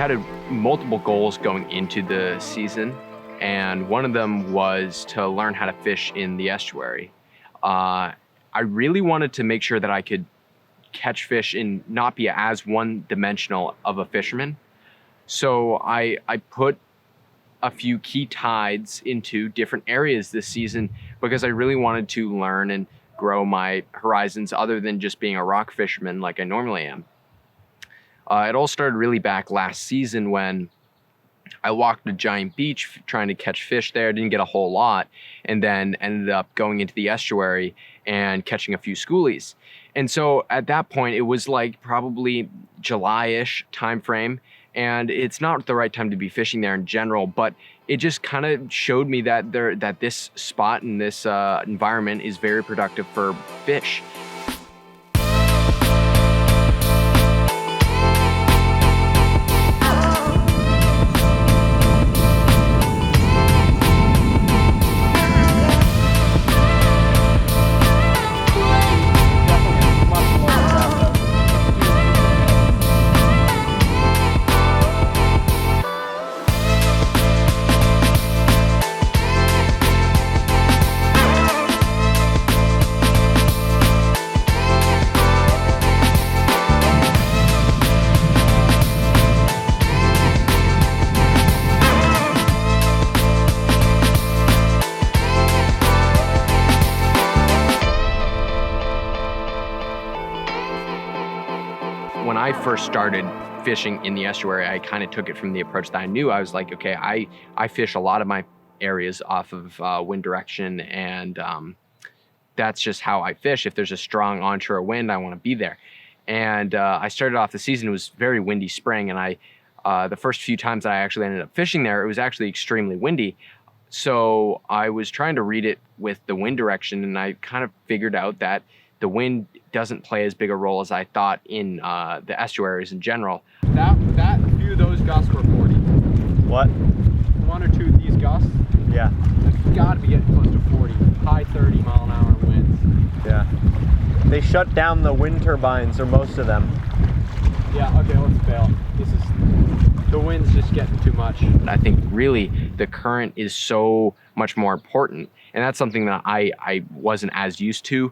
had multiple goals going into the season, and one of them was to learn how to fish in the estuary. I really wanted to make sure that I could catch fish and not be as one-dimensional of a fisherman. So I put a few key tides into different areas this season because I really wanted to learn and grow my horizons other than just being a rock fisherman like I normally am. It all started really back last season when I walked a giant beach trying to catch fish there. Didn't get a whole lot, and then ended up going into the estuary and catching a few schoolies. And so at that point, it was like probably July-ish time frame, and it's not the right time to be fishing there in general, but it just kind of showed me that this spot and this environment is very productive for fish. When I first started fishing in the estuary, I kind of took it from the approach that I knew. I was like, okay, I fish a lot of my areas off of wind direction, and that's just how I fish. If there's a strong onshore wind, I want to be there. And I started off the season, it was very windy spring, and the first few times that I actually ended up fishing there, it was actually extremely windy. So I was trying to read it with the wind direction, and I kind of figured out that the wind doesn't play as big a role as I thought in the estuaries in general. That few of those gusts were 40. What? One or two of these gusts? Yeah. It's got to be getting close to 40. High 30 mile an hour winds. Yeah. They shut down the wind turbines, or most of them. Yeah, okay, let's bail. The wind's just getting too much. I think really the current is so much more important. And that's something that I wasn't as used to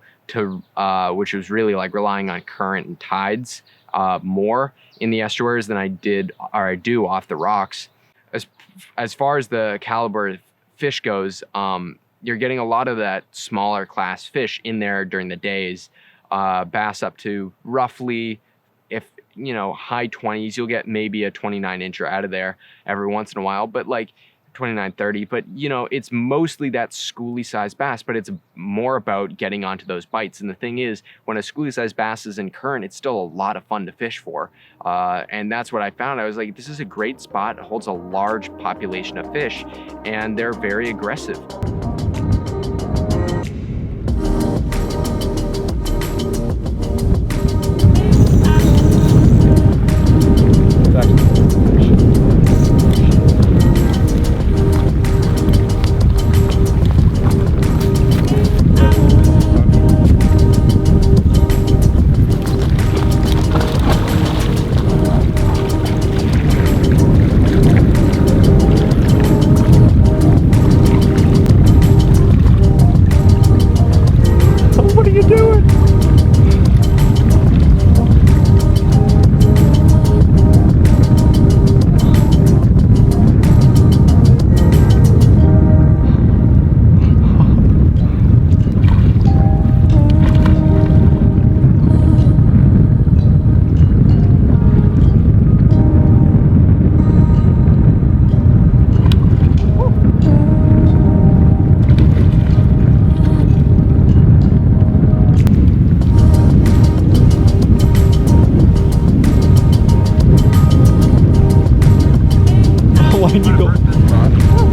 which was really like relying on current and tides more in the estuaries than I do off the rocks. As far as the caliber of fish goes, you're getting a lot of that smaller class fish in there during the days. Bass up to roughly, high 20s, you'll get maybe a 29 incher out of there every once in a while, but like 29, 30, but it's mostly that schoolie sized bass, but it's more about getting onto those bites. And the thing is, when a schoolie sized bass is in current, it's still a lot of fun to fish for. And that's what I found. I was like, this is a great spot. It holds a large population of fish, and they're very aggressive.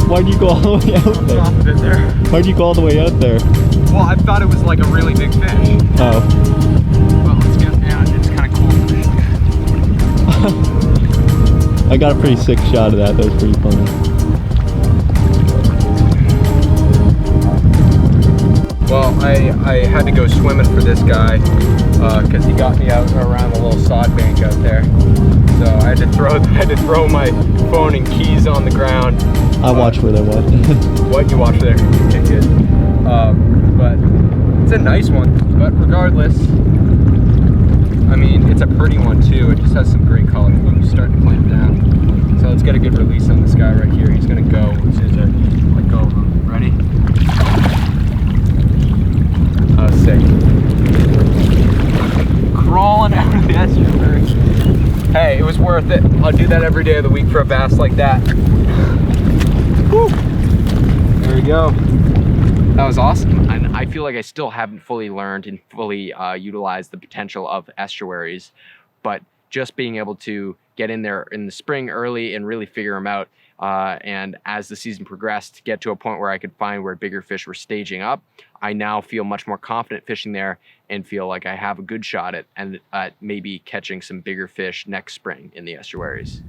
Why'd you go all the way out there? Off a bit there. Why'd you go all the way out there? Well, I thought it was like a really big fish. Oh. Well, it's kind of cool. I got a pretty sick shot of that. That was pretty funny. Well, I had to go swimming for this guy because he got me out around the little sod bank out there. So I had to throw my phone and keys on the ground. I watch where they went. What you watch there? Okay, good. But it's a nice one. But regardless, I mean, it's a pretty one too. It just has some great color. Oops, starting to clamp down. So let's get a good release on this guy right here. He's gonna go as soon as I let go of him. Ready? Sick. Crawling out of the estuary. Hey, it was worth it. I'll do that every day of the week for a bass like that. Woo. There we go. That was awesome. And I feel like I still haven't fully learned and fully utilized the potential of estuaries, but just being able to get in there in the spring early and really figure them out, and as the season progressed, get to a point where I could find where bigger fish were staging up, I now feel much more confident fishing there and feel like I have a good shot at maybe catching some bigger fish next spring in the estuaries.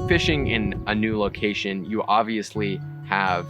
Fishing in a new location, you obviously have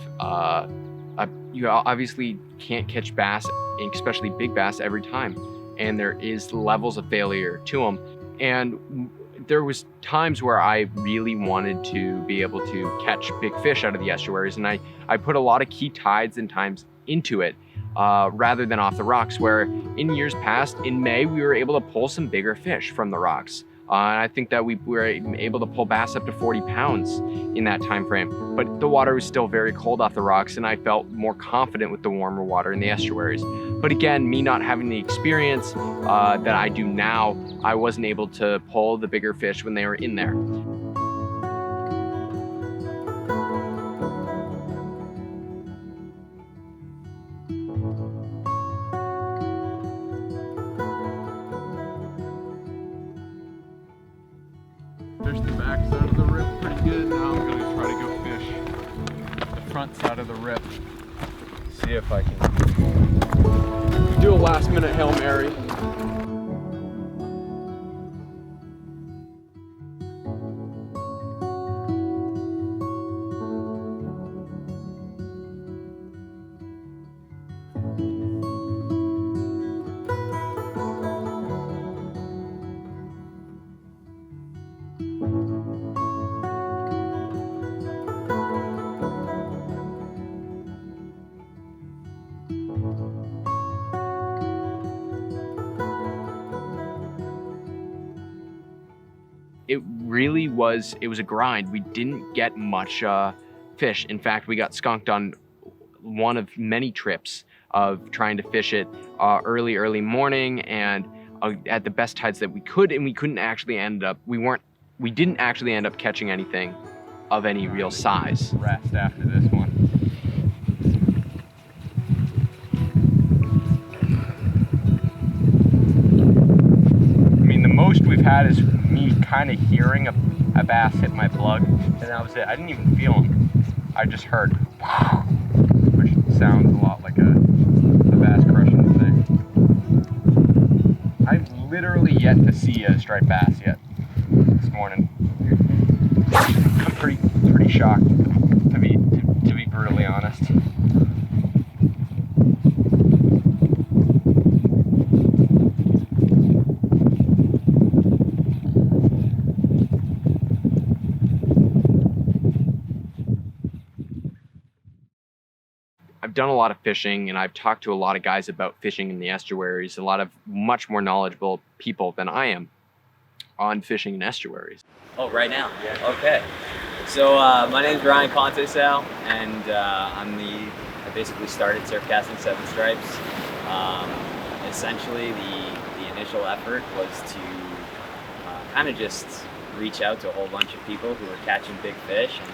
you obviously can't catch bass, especially big bass, every time, and there is levels of failure to them. And there was times where I really wanted to be able to catch big fish out of the estuaries, and I put a lot of key tides and times into it rather than off the rocks, where in years past, in May, we were able to pull some bigger fish from the rocks. And I think that we were able to pull bass up to 40 pounds in that time frame. But the water was still very cold off the rocks, and I felt more confident with the warmer water in the estuaries. But again, me not having the experience that I do now, I wasn't able to pull the bigger fish when they were in there. Fish the back side of the rip pretty good. Now I'm going to try to go fish the front side of the rip. See if I can do a last minute Hail Mary. It really was, it was a grind. We didn't get much fish. In fact, we got skunked on one of many trips of trying to fish it early morning and at the best tides that we could, and we couldn't actually end up, we didn't actually end up catching anything of any real size. Rest after this one. I mean, the most we've had is me kind of hearing a bass hit my plug, and that was it. I didn't even feel him. I just heard, which sounds a lot like a bass crushing the thing. I've literally yet to see a striped bass yet this morning. I'm pretty shocked, to be brutally honest. I've done a lot of fishing, and I've talked to a lot of guys about fishing in the estuaries, a lot of much more knowledgeable people than I am on fishing in estuaries. Oh, right now? Yeah. Okay. So my name's Ryan Contesal, and I basically started surfcasting Seven Stripes. Essentially, the initial effort was to kind of just reach out to a whole bunch of people who were catching big fish and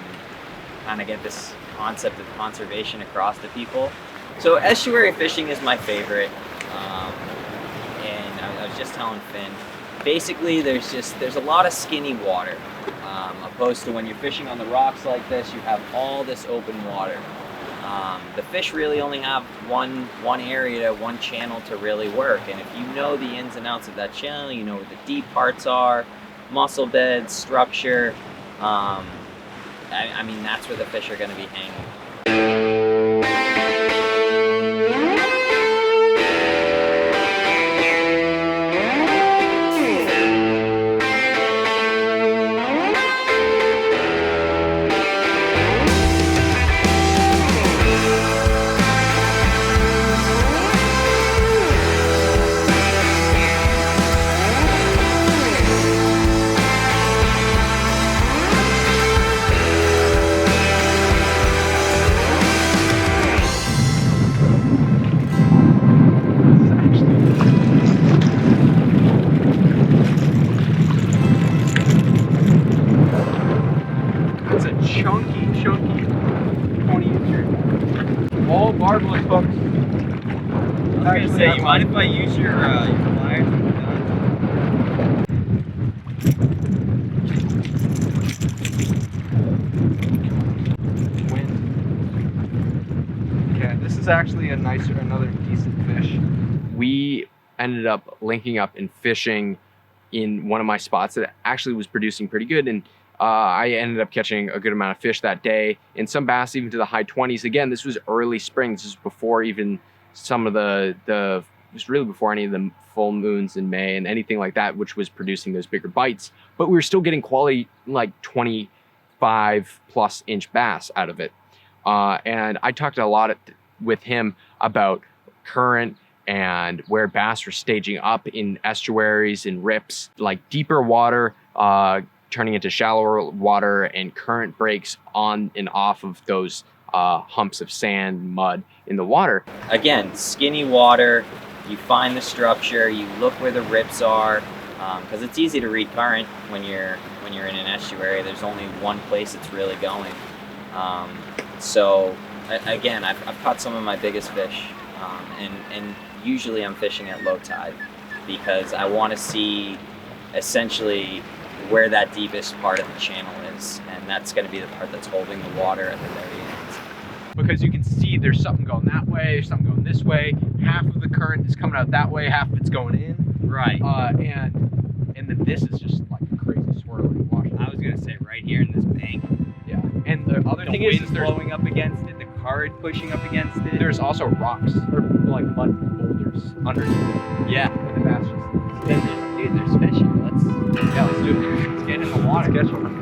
kind of get this concept of conservation across to people. So estuary fishing is my favorite, and I was just telling Finn, basically there's a lot of skinny water, opposed to when you're fishing on the rocks like this, you have all this open water. The fish really only have one area, one channel to really work, and if you know the ins and outs of that channel, you know where the deep parts are, mussel beds, structure, I mean, that's where the fish are going to be hanging. That's a chunky 20-incher. All barbless hooks. I was gonna say, you mind if I use your pliers? Wind. Okay, this is actually another decent fish. We ended up linking up and fishing in one of my spots that actually was producing pretty good, and I ended up catching a good amount of fish that day, and some bass even to the high 20s. Again, this was early spring. This was before even some of it was really before any of the full moons in May and anything like that, which was producing those bigger bites. But we were still getting quality, like 25+ inch bass out of it. And I talked a lot with him about current and where bass were staging up in estuaries and rips, like deeper water, turning into shallower water, and current breaks on and off of those humps of sand, mud in the water. Again, skinny water, you find the structure, you look where the rips are, because it's easy to read current when you're in an estuary. There's only one place it's really going. So again, I've caught some of my biggest fish, and usually I'm fishing at low tide because I want to see essentially where that deepest part of the channel is, and that's going to be the part that's holding the water at the very end. Because you can see there's something going that way, there's something going this way. Half of the current is coming out that way, half of it's going in. Right. And then this is just like a crazy swirling wash. I was going to say right here in this bank. Yeah. And the other thing is there's blowing up against it, the current pushing up against it. there's also rocks or like mud boulders underneath. Yeah. Where the bass just Dude, there's fishing. Let's do it. let's get in the water. Let's catch one.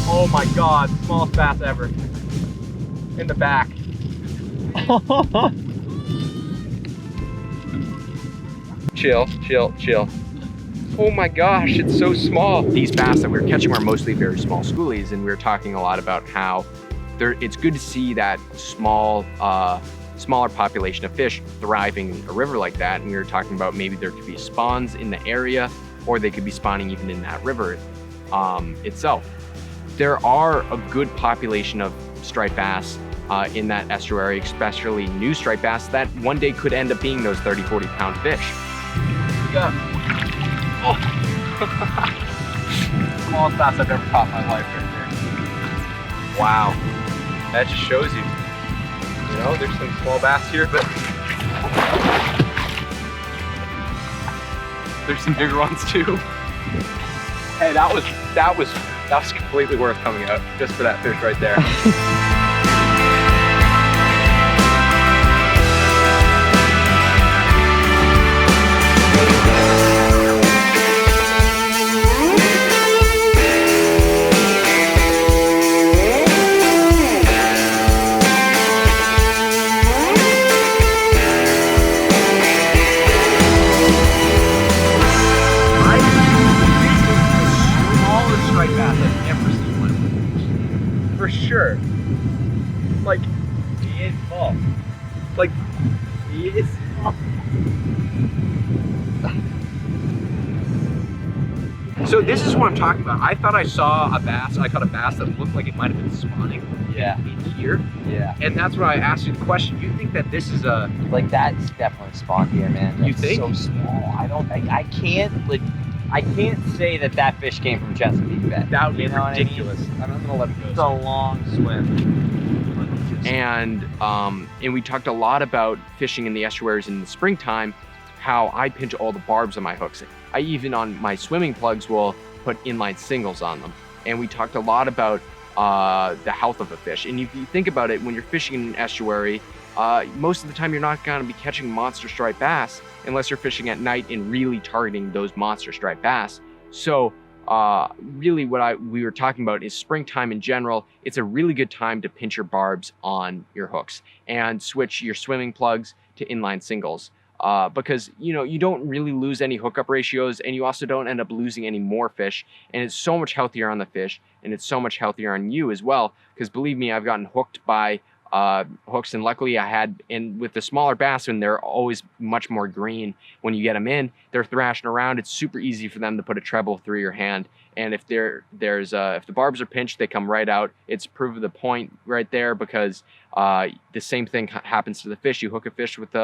Oh my god, smallest bass ever. In the back. Chill. Oh my gosh, it's so small. These bass that we were catching were mostly very small schoolies, and we were talking a lot about how it's good to see that smaller population of fish thriving in a river like that. And we were talking about maybe there could be spawns in the area, or they could be spawning even in that river itself. There are a good population of striped bass in that estuary, especially new striped bass that one day could end up being those 30-40 pound fish. We got smallest bass I've ever caught in my life right there. Wow. That just shows you. You know, there's some small bass here, but there's some bigger ones too. Hey, that was completely worth coming out just for that fish right there. Sure. Like, he is small. Like, he is small. So this is what I'm talking about. I thought I saw a bass. I caught a bass that looked like it might have been spawning in here. Yeah. And that's when I asked you the question. You think that this is a... Like that's definitely spawned here, man. You That's think? so small. I can't like I can't say that fish came from Chesapeake Bay. That would be You know what I mean? ridiculous. I'm gonna let it It's go. a long swim. And we talked a lot about fishing in the estuaries in the springtime, how I pinch all the barbs on my hooks. I even on my swimming plugs will put inline singles on them. And we talked a lot about the health of a fish. And if you think about it, when you're fishing in an estuary, most of the time you're not going to be catching monster striped bass unless you're fishing at night and really targeting those monster striped bass. So really what we were talking about is springtime in general. It's a really good time to pinch your barbs on your hooks and switch your swimming plugs to inline singles. Because you don't really lose any hookup ratios, and you also don't end up losing any more fish, and it's so much healthier on the fish, and it's so much healthier on you as well. Because believe me, I've gotten hooked by hooks, and luckily I had, and with the smaller bass, and they're always much more green when you get them in, they're thrashing around. It's super easy for them to put a treble through your hand, and if if the barbs are pinched, they come right out. It's proof of the point right there, because the same thing happens to the fish. You hook a fish with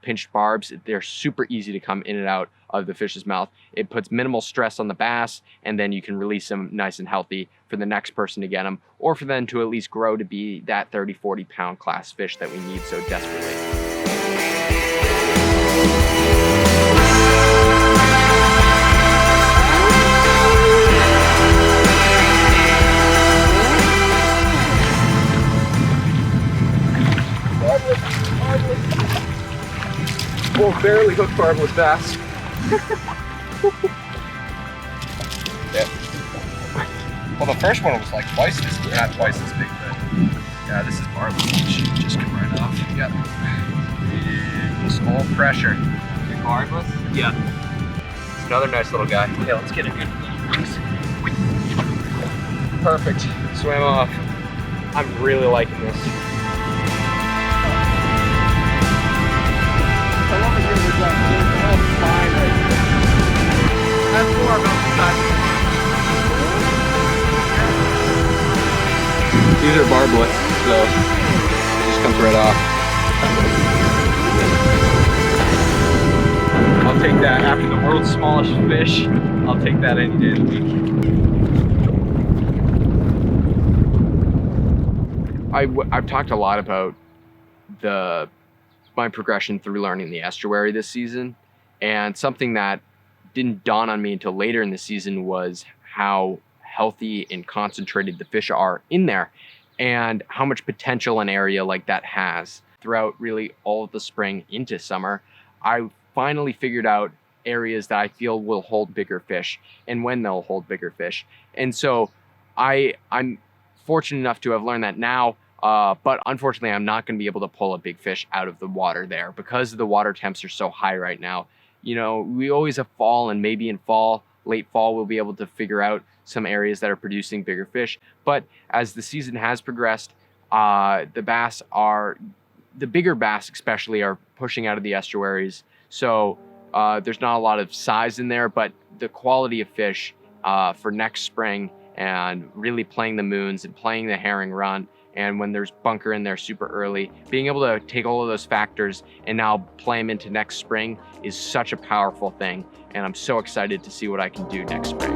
pinched barbs, they're super easy to come in and out of the fish's mouth. It puts minimal stress on the bass, and then you can release them nice and healthy for the next person to get them, or for them to at least grow to be that 30-40 pound class fish that we need so desperately. Oh, barely hooked barbless bass. Yeah. Well, the first one was like twice this big, but yeah, this is barbless. It should just come right off. Yeah. Just all pressure. Barbless? Yeah. It's another nice little guy. Yeah, let's get a good Perfect. Swam off. I'm really liking this. That's more about the size. These are barbless, so it just comes right off. I'll take that after the world's smallest fish. I'll take that any day of the week. I've talked a lot about my progression through learning the estuary this season, and something that didn't dawn on me until later in the season was how healthy and concentrated the fish are in there, and how much potential an area like that has throughout really all of the spring into summer. I finally figured out areas that I feel will hold bigger fish and when they'll hold bigger fish. And so I'm fortunate enough to have learned that now, but unfortunately I'm not going to be able to pull a big fish out of the water there because the water temps are so high right now. We always have fall, and maybe in late fall, we'll be able to figure out some areas that are producing bigger fish. But as the season has progressed, the bigger bass especially are pushing out of the estuaries. So there's not a lot of size in there, but the quality of fish for next spring, and really playing the moons and playing the herring run, and when there's bunker in there super early, being able to take all of those factors and now play them into next spring is such a powerful thing. And I'm so excited to see what I can do next spring.